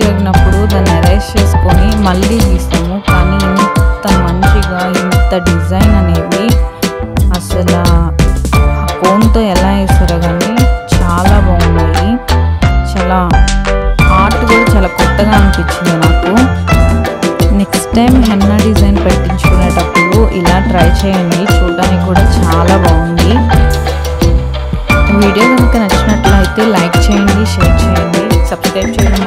జరిగినప్పుడు దాన్ని ఎరేజ్ చేసుకొని మళ్ళీ గీస్తాము. కానీ ఇంత మంచిగా ఇంత డిజైన్ అనేది అసలు ఆ కోన్తో ఎలా వేస్తారో కానీ చాలా బాగున్నాయి. చాలా ఆర్ట్ కూడా చాలా కొత్తగా అనిపించింది నాకు. నెక్స్ట్ టైం హెన్నా డిజైన్ పెట్టించుకునేటప్పుడు ఇలా ట్రై చేయండి, చూడడానికి కూడా చాలా బాగుంది. వీడియో కనుక నచ్చినట్లయితే లైక్ చేయండి, షేర్ చేయండి, సబ్స్క్రైబ్ చేయడం